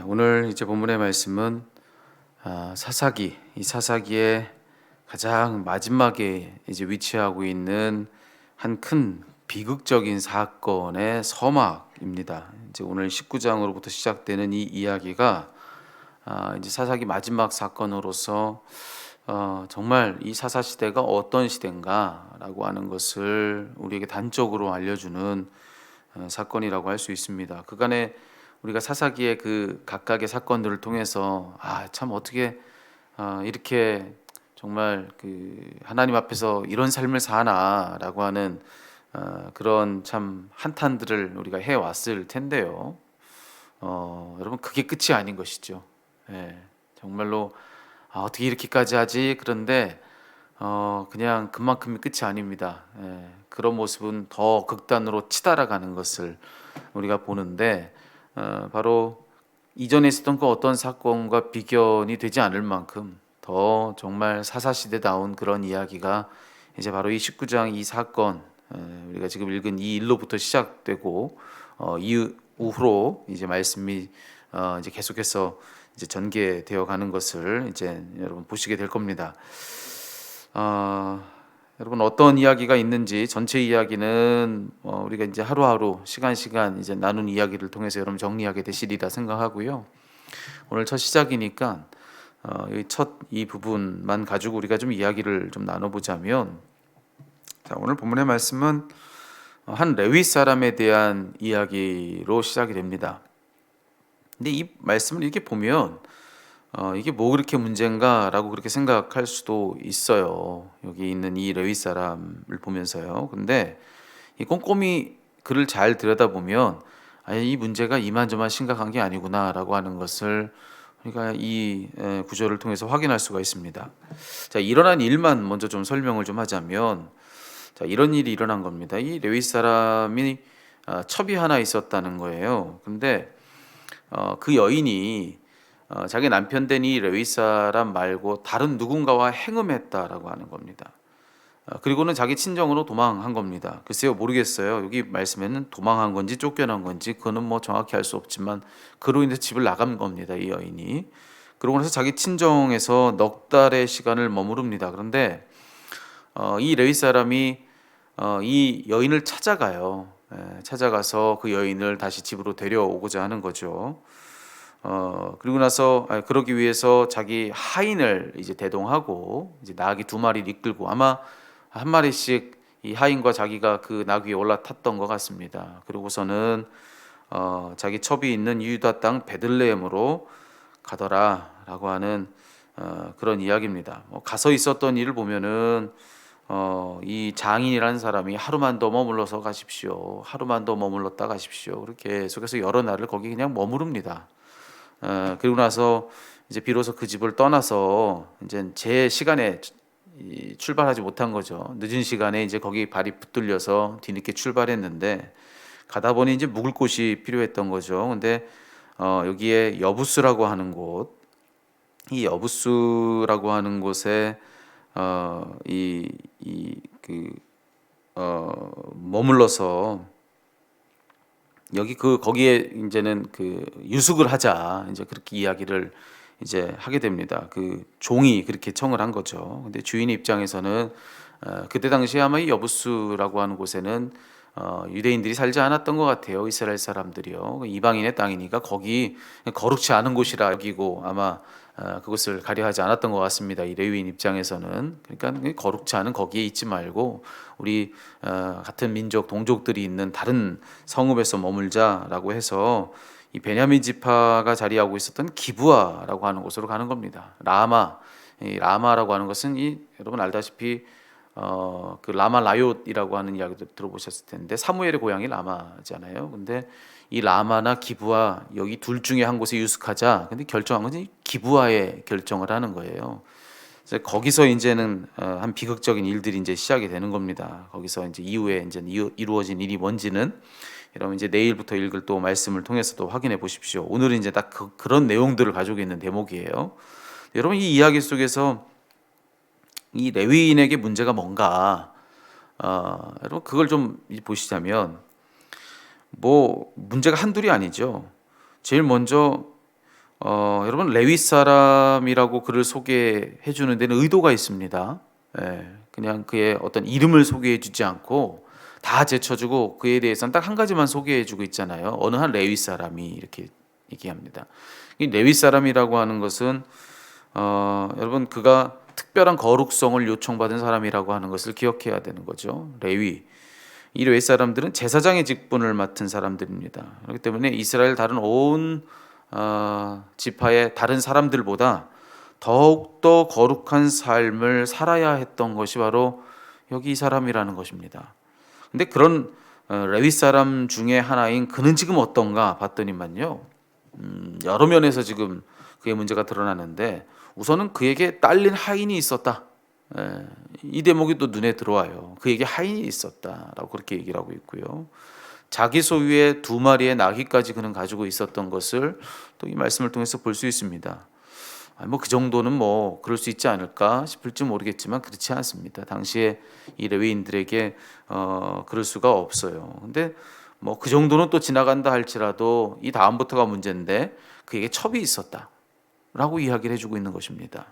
자, 오늘 이제 본문의 말씀은 사사기, 이 사사기의 가장 마지막에 이제 위치하고 있는 한 큰 비극적인 사건의 서막입니다. 이제 오늘 19장으로부터 시작되는 이 이야기가 이제 사사기 마지막 사건으로서 정말 이 사사 시대가 어떤 시대인가라고 하는 것을 우리에게 단적으로 알려주는 사건이라고 할 수 있습니다. 그간에 우리가 사사기의 그 각각의 사건들을 통해서 참 어떻게 이렇게 정말 그 하나님 앞에서 이런 삶을 사나라고 하는 그런 참 한탄들을 우리가 해왔을 텐데요. 여러분 그게 끝이 아닌 것이죠. 예, 정말로 어떻게 이렇게까지 하지? 그런데 그냥 그만큼이 끝이 아닙니다. 예, 그런 모습은 더 극단으로 치달아가는 것을 우리가 보는데 바로 이전에 있었던 그 어떤 사건과 비견이 되지 않을 만큼 더 정말 사사시대다운 그런 이야기가 이제 바로 이 19장 이 사건, 우리가 지금 읽은 이 일로부터 시작되고 이후로 이제 말씀이 이제 계속해서 이제 전개되어 가는 것을 이제 여러분 보시게 될 겁니다. 여러분 어떤 이야기가 있는지 전체 이야기는 우리가 이제 하루하루 시간 이제 나눈 이야기를 통해서 여러분 정리하게 되시리라 생각하고요. 오늘 첫 시작이니까 이 부분만 가지고 우리가 좀 이야기를 좀 나눠보자면, 자, 오늘 본문의 말씀은 한 레위 사람에 대한 이야기로 시작이 됩니다. 근데 이 말씀을 이렇게 보면 이게 뭐 그렇게 문제인가라고 그렇게 생각할 수도 있어요. 여기 있는 이 레위 사람을 보면서요. 근데 이 꼼꼼히 글을 잘 들여다보면 이 문제가 이만저만 심각한 게 아니구나라고 하는 것을 우리가 이 구절을 통해서 확인할 수가 있습니다. 자, 일어난 일만 먼저 좀 설명을 좀 하자면, 자, 이런 일이 일어난 겁니다. 이 레위 사람이 첩이 하나 있었다는 거예요. 근데 그 여인이 자기 남편 된 이 레위 사람 말고 다른 누군가와 행음했다라고 하는 겁니다. 그리고는 자기 친정으로 도망한 겁니다. 글쎄요, 모르겠어요. 여기 말씀에는 도망한 건지 쫓겨난 건지 그거는 뭐 정확히 알 수 없지만 그로 인해서 집을 나간 겁니다, 이 여인이. 그러고 나서 자기 친정에서 넉 달의 시간을 머무릅니다. 그런데 이 레위 사람이 이 여인을 찾아가요. 찾아가서 그 여인을 다시 집으로 데려오고자 하는 거죠. 그리고 나서 그러기 위해서 자기 하인을 이제 대동하고 이제 나귀 2마리를 이끌고 아마 한 마리씩 이 하인과 자기가 그 나귀에 올라탔던 것 같습니다. 그리고서는 자기 첩이 있는 유다 땅 베들레헴으로 가더라라고 하는 그런 이야기입니다. 가서 있었던 일을 보면은 이 장인이라는 사람이 하루만 더 머물러서 가십시오. 하루만 더 머물렀다 가십시오. 그렇게 계속해서 여러 날을 거기 그냥 머무릅니다. 그리고 나서 이제 비로소 그 집을 떠나서 이제 제 시간에 출발하지 못한 거죠. 늦은 시간에 이제 거기 발이 붙들려서 뒤늦게 출발했는데 가다 보니 이제 묵을 곳이 필요했던 거죠. 근데 여기에 여부스라고 하는 곳, 이 여부스라고 하는 곳에 머물러서 거기에 이제는 그 유숙을 하자 이제 그렇게 이야기를 이제 하게 됩니다. 그 종이 그렇게 청을 한 거죠. 근데 주인 입장에서는 그때 당시에 아마 이 여부스라고 하는 곳에는 유대인들이 살지 않았던 것 같아요. 이스라엘 사람들이요. 이방인의 땅이니까 거기 거룩치 않은 곳이라 여기고 아마 그것을 가려하지 않았던 것 같습니다. 이 레위인 입장에서는. 그러니까 거룩치 않은 거기에 있지 말고 우리 같은 민족 동족들이 있는 다른 성읍에서 머물자라고 해서 이 베냐민 지파가 자리하고 있었던 기브아라고 하는 곳으로 가는 겁니다. 이 라마라고 하는 것은 여러분 알다시피 그 라마 라옅이라고 하는 이야기도 들어보셨을 텐데 사무엘의 고향이 라마잖아요. 근데 이 라마나 기브아 여기 둘 중에 한 곳에 유숙하자. 근데 결정한 것은 기브아에 결정을 하는 거예요. 그래서 거기서 이제는 한 비극적인 일들이 이제 시작이 되는 겁니다. 거기서 이제 이후에 이제 이루어진 일이 뭔지는 여러분 이제 내일부터 읽을 또 말씀을 통해서도 확인해 보십시오. 오늘은 이제 딱 그런 내용들을 가지고 있는 대목이에요. 여러분 이 이야기 속에서 이 레위인에게 문제가 뭔가 여러분 그걸 좀 보시자면 뭐 문제가 한둘이 아니죠. 제일 먼저 여러분 레위 사람이라고 그를 소개해 주는 데는 의도가 있습니다. 그냥 그의 어떤 이름을 소개해 주지 않고 다 제쳐주고 그에 대해서는 딱 한 가지만 소개해 주고 있잖아요. 어느 한 레위 사람이 이렇게 얘기합니다. 이 레위 사람이라고 하는 것은 여러분 그가 특별한 거룩성을 요청받은 사람이라고 하는 것을 기억해야 되는 거죠. 레위. 이 레위 사람들은 제사장의 직분을 맡은 사람들입니다. 그렇기 때문에 이스라엘 다른 온 지파의 다른 사람들보다 더욱더 거룩한 삶을 살아야 했던 것이 바로 여기 이 사람이라는 것입니다. 근데 그런 레위 사람 중에 하나인 그는 지금 어떤가 봤더니만요, 여러 면에서 지금 그의 문제가 드러나는데 우선은 그에게 딸린 하인이 있었다. 이 대목이 또 눈에 들어와요. 그에게 하인이 있었다라고 그렇게 얘기를 하고 있고요. 자기 소유의 2마리의 나귀까지 그는 가지고 있었던 것을 또 이 말씀을 통해서 볼 수 있습니다. 뭐 그 정도는 뭐 그럴 수 있지 않을까 싶을지 모르겠지만 그렇지 않습니다. 당시에 이 레위인들에게 그럴 수가 없어요. 근데 뭐 그 정도는 또 지나간다 할지라도 이 다음부터가 문제인데 그에게 첩이 있었다라고 이야기를 해주고 있는 것입니다.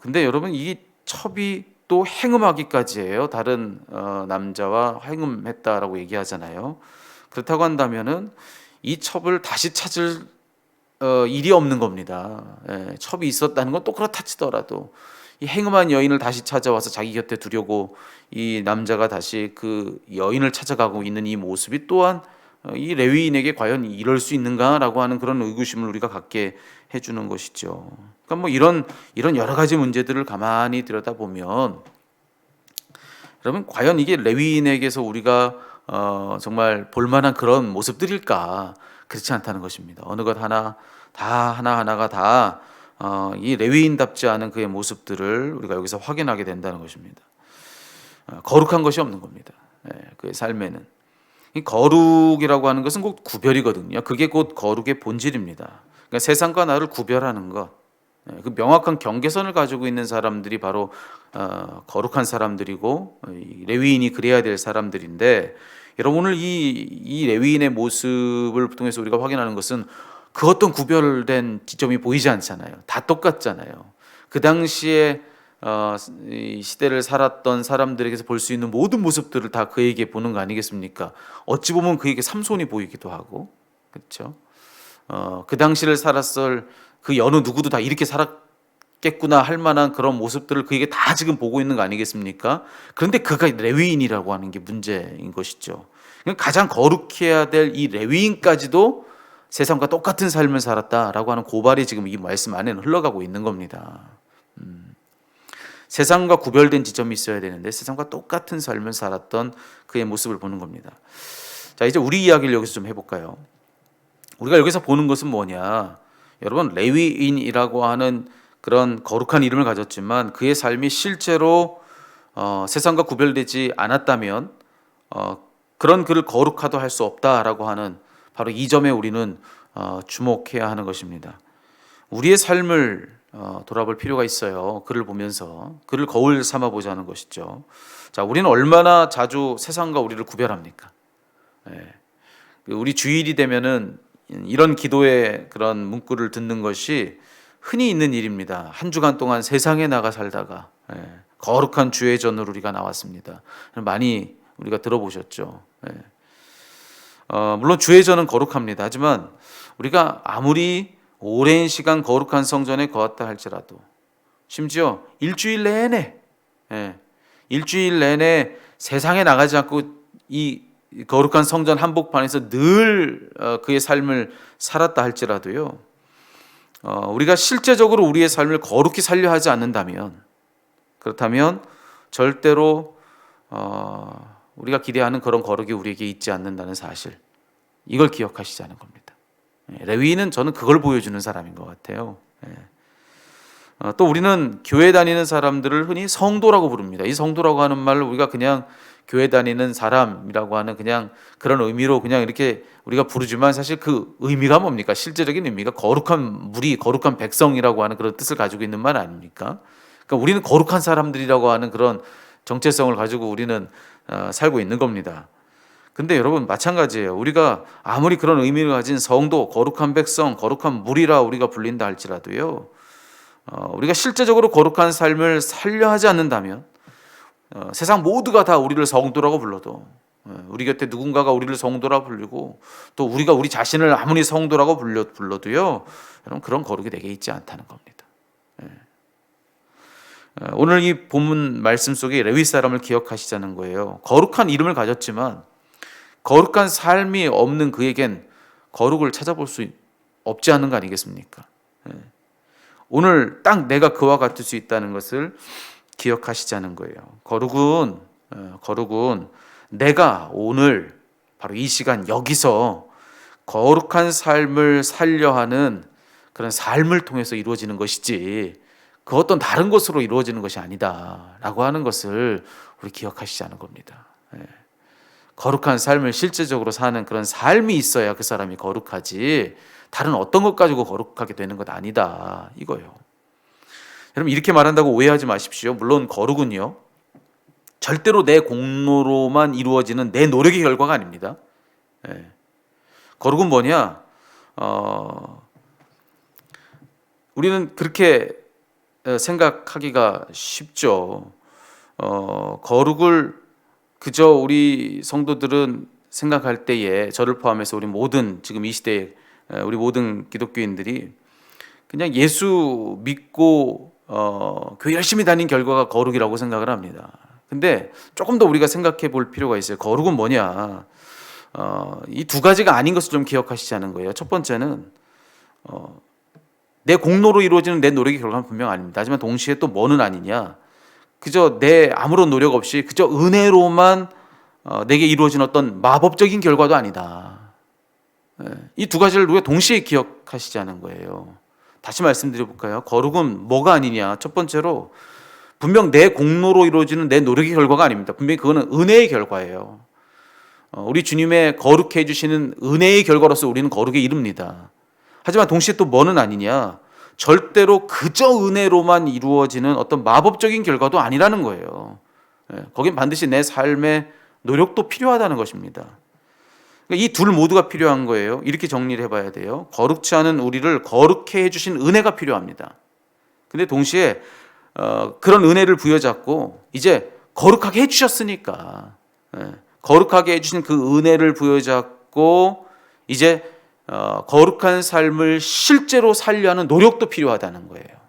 근데 여러분 이 첩이 또 행음하기까지 해요. 다른 남자와 행음했다라고 얘기하잖아요. 그렇다고 한다면은 이 첩을 다시 찾을 일이 없는 겁니다. 첩이 있었다는 건 또 그렇다 치더라도 이 행음한 여인을 다시 찾아와서 자기 곁에 두려고 이 남자가 다시 그 여인을 찾아가고 있는 이 모습이 또한 이 레위인에게 과연 이럴 수 있는가라고 하는 그런 의구심을 우리가 갖게 해주는 것이죠. 그러니까 뭐 이런 여러 가지 문제들을 가만히 들여다보면 여러분 과연 이게 레위인에게서 우리가 정말 볼만한 그런 모습들일까? 그렇지 않다는 것입니다. 어느 것 하나하나가 다 이 레위인답지 않은 그의 모습들을 우리가 여기서 확인하게 된다는 것입니다. 거룩한 것이 없는 겁니다. 그의 삶에는 이 거룩이라고 하는 것은 곧 구별이거든요. 그게 곧 거룩의 본질입니다. 그러니까 세상과 나를 구별하는 것, 그 명확한 경계선을 가지고 있는 사람들이 바로 거룩한 사람들이고 레위인이 그래야 될 사람들인데, 여러분 오늘 이 레위인의 모습을 통해서 우리가 확인하는 것은 그 어떤 구별된 지점이 보이지 않잖아요. 다 똑같잖아요. 그 당시에 이 시대를 살았던 사람들에게서 볼 수 있는 모든 모습들을 다 그에게 보는 거 아니겠습니까? 어찌 보면 그에게 삼손이 보이기도 하고, 그렇죠? 그 당시를 살았을 그 여느 누구도 다 이렇게 살았겠구나 할 만한 그런 모습들을 그에게 다 지금 보고 있는 거 아니겠습니까? 그런데 그가 레위인이라고 하는 게 문제인 것이죠. 가장 거룩해야 될 이 레위인까지도 세상과 똑같은 삶을 살았다라고 하는 고발이 지금 이 말씀 안에는 흘러가고 있는 겁니다. 세상과 구별된 지점이 있어야 되는데 세상과 똑같은 삶을 살았던 그의 모습을 보는 겁니다. 자, 이제 우리 이야기를 여기서 좀 해볼까요? 우리가 여기서 보는 것은 뭐냐? 여러분 레위인이라고 하는 그런 거룩한 이름을 가졌지만 그의 삶이 실제로 세상과 구별되지 않았다면 그런 그를 거룩하도 할 수 없다라고 하는 바로 이 점에 우리는 주목해야 하는 것입니다. 우리의 삶을 돌아볼 필요가 있어요. 그를 보면서 그를 거울 삼아 보자는 것이죠. 자, 우리는 얼마나 자주 세상과 우리를 구별합니까? 우리 주일이 되면은 이런 기도의 그런 문구를 듣는 것이 흔히 있는 일입니다. 한 주간 동안 세상에 나가 살다가 거룩한 주의 전으로 우리가 나왔습니다. 많이 우리가 들어보셨죠. 물론 주의 전은 거룩합니다. 하지만 우리가 아무리 오랜 시간 거룩한 성전에 거했다 할지라도 심지어 일주일 내내 세상에 나가지 않고 이 거룩한 성전 한복판에서 늘 그의 삶을 살았다 할지라도요, 우리가 실제적으로 우리의 삶을 거룩히 살려 하지 않는다면, 그렇다면 절대로 우리가 기대하는 그런 거룩이 우리에게 있지 않는다는 사실, 이걸 기억하시자는 겁니다. 레위인은 저는 그걸 보여주는 사람인 것 같아요. 또 우리는 교회 다니는 사람들을 흔히 성도라고 부릅니다. 이 성도라고 하는 말을 우리가 그냥 교회 다니는 사람이라고 하는 그냥 그런 의미로 그냥 이렇게 우리가 부르지만 사실 그 의미가 뭡니까? 실제적인 의미가 거룩한 무리, 거룩한 백성이라고 하는 그런 뜻을 가지고 있는 말 아닙니까? 그러니까 우리는 거룩한 사람들이라고 하는 그런 정체성을 가지고 우리는 살고 있는 겁니다. 근데 여러분 마찬가지예요. 우리가 아무리 그런 의미를 가진 성도, 거룩한 백성, 거룩한 무리라 우리가 불린다 할지라도요, 우리가 실제적으로 거룩한 삶을 살려 하지 않는다면 세상 모두가 다 우리를 성도라고 불러도, 우리 곁에 누군가가 우리를 성도라 부르고 또 우리가 우리 자신을 아무리 성도라고 불러도요, 여러분 그런 거룩이 내게 있지 않다는 겁니다. 오늘 이 본문 말씀 속에 레위 사람을 기억하시자는 거예요. 거룩한 이름을 가졌지만 거룩한 삶이 없는 그에겐 거룩을 찾아볼 수 없지 않은 거 아니겠습니까? 오늘 딱 내가 그와 같을 수 있다는 것을 기억하시자는 거예요. 거룩은 내가 오늘 바로 이 시간 여기서 거룩한 삶을 살려 하는 그런 삶을 통해서 이루어지는 것이지 그 어떤 다른 것으로 이루어지는 것이 아니다라고 하는 것을 우리 기억하시자는 겁니다. 거룩한 삶을 실제적으로 사는 그런 삶이 있어야 그 사람이 거룩하지 다른 어떤 것 가지고 거룩하게 되는 것 아니다 이거예요. 여러분 이렇게 말한다고 오해하지 마십시오. 물론 거룩은요 절대로 내 공로로만 이루어지는 내 노력의 결과가 아닙니다. 거룩은 뭐냐? 우리는 그렇게 생각하기가 쉽죠. 거룩을 그저 우리 성도들은 생각할 때에 저를 포함해서 우리 모든 지금 이 시대에 우리 모든 기독교인들이 그냥 예수 믿고 교회 열심히 다닌 결과가 거룩이라고 생각을 합니다. 근데 조금 더 우리가 생각해 볼 필요가 있어요. 거룩은 뭐냐? 이 두 가지가 아닌 것을 좀 기억하시자는 거예요. 첫 번째는 내 공로로 이루어지는 내 노력의 결과는 분명 아닙니다. 하지만 동시에 또 뭐는 아니냐? 그저 내 아무런 노력 없이 그저 은혜로만 내게 이루어진 어떤 마법적인 결과도 아니다. 이 두 가지를 우리가 동시에 기억하시자는 거예요. 다시 말씀드려볼까요? 거룩은 뭐가 아니냐? 첫 번째로 분명 내 공로로 이루어지는 내 노력의 결과가 아닙니다. 분명히 그거는 은혜의 결과예요. 우리 주님의 거룩해 해주시는 은혜의 결과로서 우리는 거룩에 이릅니다. 하지만 동시에 또 뭐는 아니냐? 절대로 그저 은혜로만 이루어지는 어떤 마법적인 결과도 아니라는 거예요. 거긴 반드시 내 삶의 노력도 필요하다는 것입니다. 이 둘 모두가 필요한 거예요. 이렇게 정리를 해봐야 돼요. 거룩치 않은 우리를 거룩해 해주신 은혜가 필요합니다. 근데 동시에 그런 은혜를 부여잡고 이제 거룩하게 해주셨으니까 거룩하게 해주신 그 은혜를 부여잡고 이제 거룩한 삶을 실제로 살려 하는 노력도 필요하다는 거예요.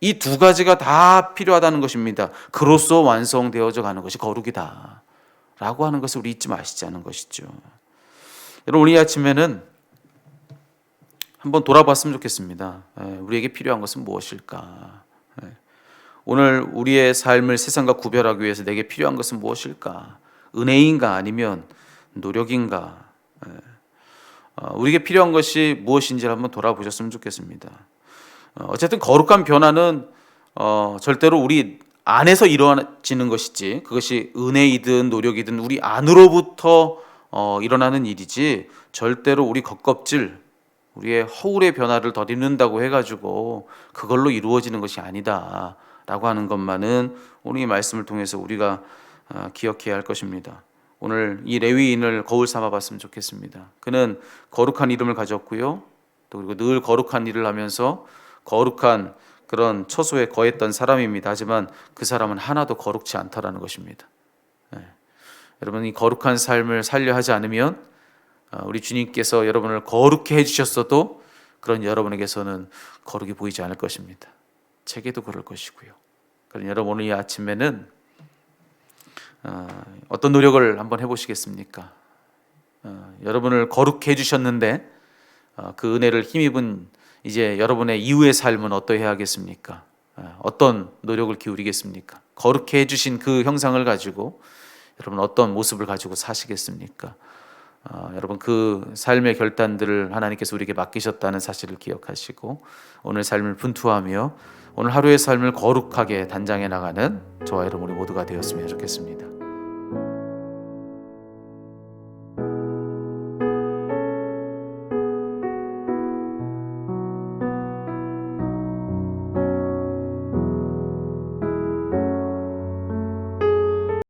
이 두 가지가 다 필요하다는 것입니다. 그로써 완성되어져 가는 것이 거룩이다 라고 하는 것을 우리 잊지 마시자는 것이죠. 여러분 오늘 이 아침에는 한번 돌아봤으면 좋겠습니다. 우리에게 필요한 것은 무엇일까? 오늘 우리의 삶을 세상과 구별하기 위해서 내게 필요한 것은 무엇일까? 은혜인가 아니면 노력인가? 우리에게 필요한 것이 무엇인지를 한번 돌아보셨으면 좋겠습니다. 어쨌든 거룩한 변화는 절대로 우리 안에서 이루어지는 것이지 그것이 은혜이든 노력이든 우리 안으로부터 일어나는 일이지 절대로 우리 겉껍질 우리의 허울의 변화를 덧입는다고 해가지고 그걸로 이루어지는 것이 아니다 라고 하는 것만은 오늘 이 말씀을 통해서 우리가 기억해야 할 것입니다. 오늘 이 레위인을 거울 삼아 봤으면 좋겠습니다. 그는 거룩한 이름을 가졌고요. 또 그리고 늘 거룩한 일을 하면서 거룩한 그런 처소에 거했던 사람입니다. 하지만 그 사람은 하나도 거룩치 않다라는 것입니다. 여러분 이 거룩한 삶을 살려 하지 않으면 우리 주님께서 여러분을 거룩해 해주셨어도 그런 여러분에게서는 거룩이 보이지 않을 것입니다. 제게도 그럴 것이고요. 그럼 여러분 오늘 이 아침에는 어떤 노력을 한번 해보시겠습니까? 여러분을 거룩해 해주셨는데 그 은혜를 힘입은 이제 여러분의 이후의 삶은 어떠해야 하겠습니까? 어떤 노력을 기울이겠습니까? 거룩해 해주신 그 형상을 가지고 여러분 어떤 모습을 가지고 사시겠습니까? 여러분 그 삶의 결단들을 하나님께서 우리에게 맡기셨다는 사실을 기억하시고 오늘 삶을 분투하며 오늘 하루의 삶을 거룩하게 단장해 나가는 저와 여러분 우리 모두가 되었으면 좋겠습니다.